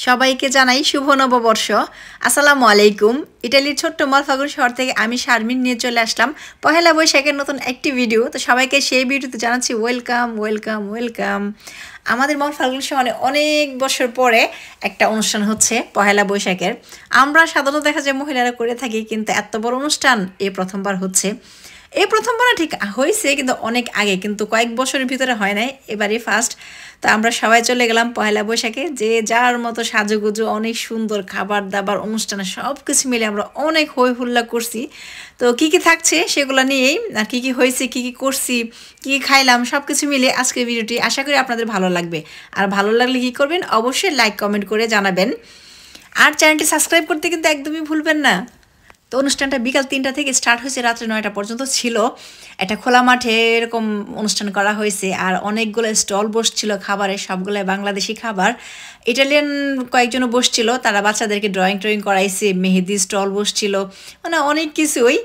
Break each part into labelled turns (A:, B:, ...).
A: সবাইকে জানাই শুভ নববর্ষ। আসসালামু আলাইকুম। ইতালির ছোট্ট মলফাগুর শহর থেকে আমি শারমিন নিয়ে চলে আসলাম পহেলা বৈশাখের নতুন একটি ভিডিও। তো সবাইকে সেই ভিডিওতে জানাচ্ছি ওয়েলকাম ওয়েলকাম ওয়েলকাম। আমাদের মলফাগুর শহরে অনেক বছর পরে একটা অনুষ্ঠান হচ্ছে পহেলা বৈশাখের। আমরা সাধারণত দেখা যায় মহিলারা করে থাকি, কিন্তু এত বড় অনুষ্ঠান এই প্রথমবার হচ্ছে। এই প্রথমবার ঠিক হয়েছে, কিন্তু অনেক আগে, কিন্তু কয়েক বছরের ভিতরে হয় নাই, এবারই ফার্স্ট। তো আমরা সবাই চলে গেলাম পয়লা বৈশাখে, যে যার মতো সাজুগুজু, অনেক সুন্দর খাবার দাবার, অনুষ্ঠানে সব কিছু মিলে আমরা অনেক হই হুল্লা করছি। তো কী কী থাকছে সেগুলো নিয়েই, আর কী কী হয়েছে, কী কী করছি, কী কী খাইলাম, সব কিছু মিলে আজকের ভিডিওটি আশা করি আপনাদের ভালো লাগবে। আর ভালো লাগলে কী করবেন, অবশ্যই লাইক কমেন্ট করে জানাবেন। আর চ্যানেলটি সাবস্ক্রাইব করতে কিন্তু একদমই ভুলবেন না। তো অনুষ্ঠানটা বিকাল 3টা থেকে স্টার্ট হয়েছে, রাত্রে 9টা পর্যন্ত ছিল। একটা খোলা মাঠে এরকম অনুষ্ঠান করা হয়েছে, আর অনেকগুলো স্টল বসছিল খাবারের, সবগুলো বাংলাদেশি খাবার। ইটালিয়ান কয়েকজনও বসছিল, তারা বাচ্চাদেরকে ড্রয়িং ট্রয়িং করাইছে, মেহেদি স্টল বসছিল, মানে অনেক কিছুই।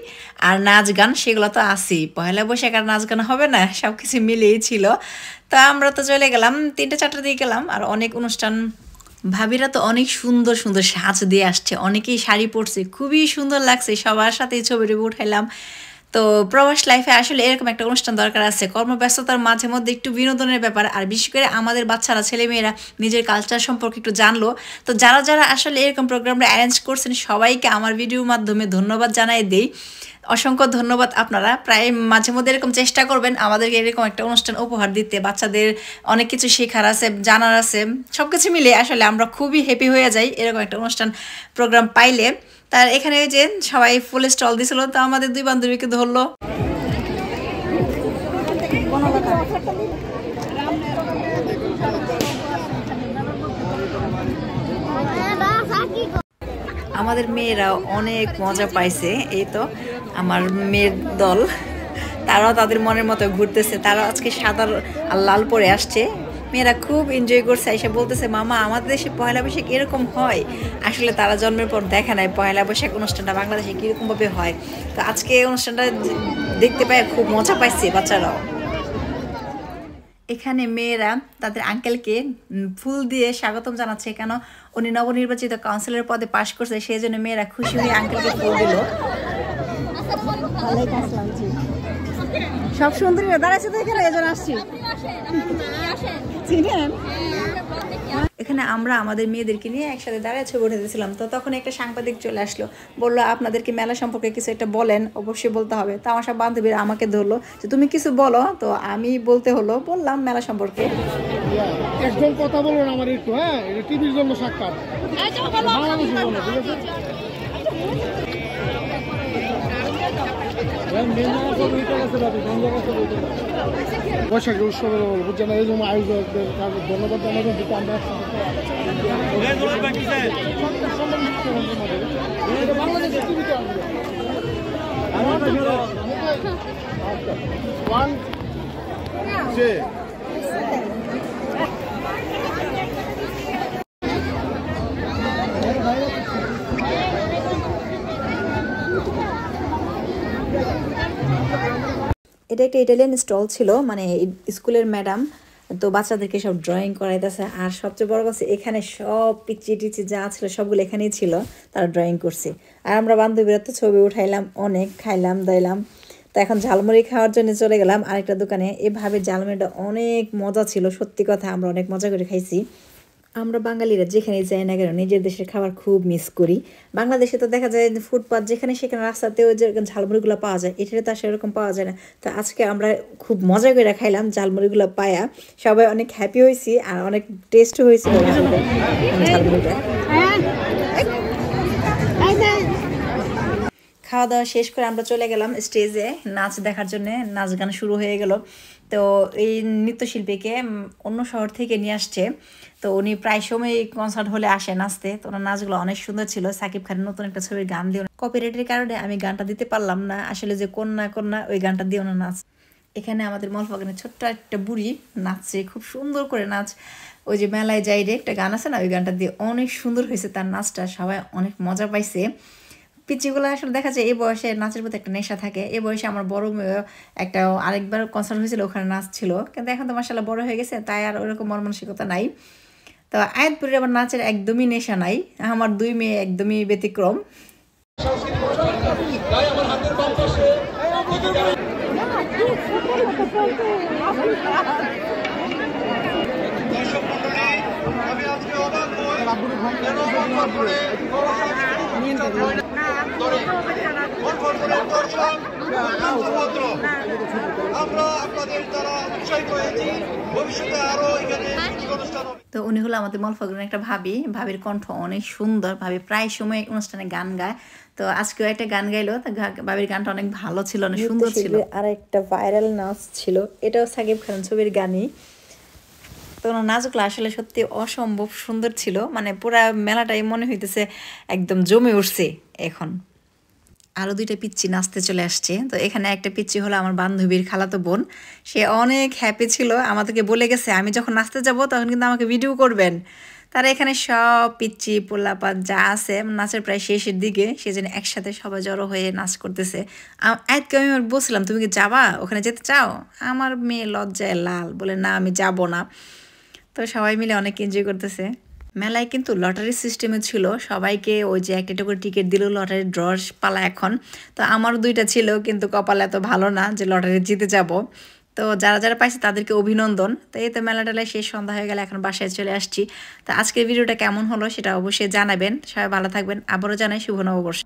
A: আর নাচ গান সেগুলো তো আছেই, পয়লা বৈশাখ আর নাচ গান হবে না, সব কিছু মিলেই ছিল। তো আমরা তো চলে গেলাম 3টা-4টার দিকে গেলাম। আর অনেক অনুষ্ঠান, ভাবিরা তো অনেক সুন্দর সুন্দর সাজ দিয়ে আসছে, অনেকেই শাড়ি পরছে, খুবই সুন্দর লাগছে। সবার সাথেই ছবি টবি উঠাইলাম। তো প্রবাস লাইফে আসলে এরকম একটা অনুষ্ঠান দরকার আছে, কর্মব্যস্ততার মাঝে মধ্যে একটু বিনোদনের ব্যাপার। আর বিশেষ করে আমাদের বাচ্চারা, ছেলেমেয়েরা নিজের কালচার সম্পর্কে একটু জানলো। তো যারা যারা আসলে এরকম প্রোগ্রামটা অ্যারেঞ্জ করছেন, সবাইকে আমার ভিডিওর মাধ্যমে ধন্যবাদ জানাই দেই। অসংখ্য ধন্যবাদ। আপনারা প্রায় মাঝে মধ্যে এরকম চেষ্টা করবেন আমাদেরকে এরকম একটা অনুষ্ঠান উপহার দিতে। বাচ্চাদের অনেক কিছু শেখার আছে, জানার আছে, সব কিছু মিলে আসলে আমরা খুবই হ্যাপি হয়ে যাই এরকম একটা অনুষ্ঠান প্রোগ্রাম পাইলে। তার এখানে যে সবাই ফুল স্টল দিছিল, তো আমাদের দুই বান্ধবীকে ধরলো। আমাদের মেয়েরা অনেক মজা পাইছে। এই তো আমার মেয়ের দল, তারাও তাদের মনের মতো ঘুরতেছে। তারা আজকে সাদা আর লাল পরে আসছে। মেয়েরা খুব এনজয় করছে, এসে বলতেছে মামা আমাদের দেশে পয়লা বৈশাখ এরকম হয়। আসলে তারা জন্মের পর দেখা নাই পয়লা বৈশাখ অনুষ্ঠানটা বাংলাদেশে কীরকমভাবে হয়। তো আজকে অনুষ্ঠানটা দেখতে পাই খুব মজা পাইছে বাচ্চারাও। এখানে মেয়েরা তাদের আঙ্কেলকে ফুল দিয়ে স্বাগতম জানাচ্ছে, কেন উনি নবনির্বাচিত কাউন্সিলর পদে পাশ করছে, সেই জন্য মেয়েরা খুশি হয়ে আঙ্কেলকে ফুল দিল। সব সুন্দরীরা দাঁড়াচ্ছে তো এখানে, এজন আসছি। এখানে আমরা আমাদের মেয়েদেরকে নিয়ে একসাথে দাঁড়িয়ে ছবি উঠে দিয়েছিলাম। তো তখন একটা সাংবাদিক চলে আসলো, বললো আপনাদেরকে মেলা সম্পর্কে কিছু একটা বলেন। অবশ্যই বলতে হবে। তো আমার সব বান্ধবীরা আমাকে ধরলো যে তুমি কিছু বলো। তো আমি বললাম মেলা সম্পর্কে।
B: একজন কথা বলুন আমার একটু। হ্যাঁ, এটা টিভির জন্য সাক্ষাৎ, বাংলাদেশের জন্য, ঠিক আছে? বৈশাখী উৎসবের বুঝছেন, এই জন্য আয়োজকদের ধন্যবাদ জানাবেন। যেটা আমরা বাংলাদেশের টিভিতে
A: এটা একটা ইটালিয়ান স্টল ছিল, মানে স্কুলের ম্যাডাম তো বাচ্চাদেরকে সব ড্রয়িং করাইতেছে। আর সবচেয়ে বড় কথা, এখানে সব পিচি টিচি যা ছিল সবগুলো এখানেই ছিল, তারা ড্রয়িং করছে। আর আমরা বান্ধবীরা তো ছবি উঠাইলাম, অনেক খাইলাম দাইলাম। তো এখন ঝালমুড়ি খাওয়ার জন্য চলে গেলাম আরেকটা দোকানে। এভাবে ঝালমুড়িটা অনেক মজা ছিল, সত্যি কথা, আমরা অনেক মজা করে খাইছি। আমরা বাঙালিরা যেখানেই যাই না কেন নিজের দেশের খাবার খুব মিস করি। বাংলাদেশে তো দেখা যায় ফুটপাত যেখানে সেখানে রাস্তাতেও যে ঝালমুড়িগুলো পাওয়া যায়, এটাতে তো সেরকম পাওয়া যায় না। তো আজকে আমরা খুব মজা করে খাইলাম ঝালমুড়িগুলো পায়া, সবাই অনেক হ্যাপি হয়েছি আর অনেক টেস্টও হয়েছিল ঝালমুড়িটা। খাওয়া দাওয়া শেষ করে আমরা চলে গেলাম স্টেজে নাচ দেখার জন্য। নাচ গান শুরু হয়ে গেল। তো এই নৃত্যশিল্পীকে অন্য শহর থেকে নিয়ে আসছে। তো উনি প্রায় সময় কনসার্ট হলে আসে নাচতে। তো ওনার নাচগুলো অনেক সুন্দর ছিল। সাকিব খানের নতুন একটা ছবির গান দিয়ে, কপিরাইটের কারণে আমি গানটা দিতে পারলাম না। আসলে যে কন্যা কন্যা ওই গানটা দিয়ে ওনার নাচ। এখানে আমাদের মলফাগানের ছোট্ট একটা বুড়ি নাচছে, খুব সুন্দর করে নাচ। ওই যে মেলায় যাই রে একটা গান আছে না, ওই গানটা দিয়ে অনেক সুন্দর হয়েছে তার নাচটা, সবাই অনেক মজা পাইছে। পিচিগুলো আসলে দেখা যায় এই বয়সে নাচের প্রতি একটা নেশা থাকে। এই বয়সে আমার বড় একটা আরেকবার কনসার্ট হয়েছিল, ওখানে নাচ ছিল, কিন্তু এখন তো মাশাআল্লাহ বড় হয়ে গেছে, তাই আর ওরকম মন মানসিকতা নাই। তো আয়াতপুরের আবার নাচের একদমই নেশা নাই, আমার 2 মেয়ে একদমই ব্যতিক্রম। তো উনি হলো আমাদের মলফাগুনের একটা ভাবির কণ্ঠ অনেক সুন্দর, ভাবি প্রায় সময় অনুষ্ঠানে গান গায়। তো আজকেও একটা গান গাইলো, ভাবির গানটা অনেক ভালো ছিল, অনেক সুন্দর ছিল। আর একটা ভাইরাল নাচ ছিল, এটাও সাকিব খান ছবির গানই। তো ওনার নাচগুলো আসলে সত্যি অসম্ভব সুন্দর ছিল, মানে পুরা মেলাটাই মনে হইতেছে একদম জমে উঠছে এখন। আরও 2টা পিচ্চি নাচতে চলে আসছে। তো এখানে একটা পিচ্চি হলো আমার বান্ধবীর খালাতো বোন, সে অনেক হ্যাপি ছিল, আমাদেরকে বলে গেছে আমি যখন নাচতে যাব তখন কিন্তু আমাকে ভিডিও করবেন। তারা এখানে সব পিচ্চি পোলাপাত যা আছে নাচের প্রায় শেষের দিকে, সেজন্য একসাথে সবাই জড়ো হয়ে নাচ করতেছে। আজকে আমি বলছিলাম তুমি কি যাবা, ওখানে যেতে চাও? আমার মেয়ে লজ্জায় লাল, বলে না আমি যাব না। তো সবাই মিলে অনেক এনজয় করতেছে। মেলায় কিন্তু লটারি সিস্টেমে ছিল, সবাইকে ওই যে একটা করে টিকিট দিল, লটারি ড্রস পালা এখন। তো আমারও 2টা ছিল, কিন্তু কপাল এত ভালো না যে লটারি জিতে যাব। তো যারা যারা পাইছে তাদেরকে অভিনন্দন। তো এই তো মেলাটালায় শেষ, সন্ধ্যা হয়ে গেলে এখন বাসায় চলে আসছি। তো আজকের ভিডিওটা কেমন হলো সেটা অবশ্যই জানাবেন। সবাই ভালো থাকবেন, আবারও জানাই শুভ নববর্ষ।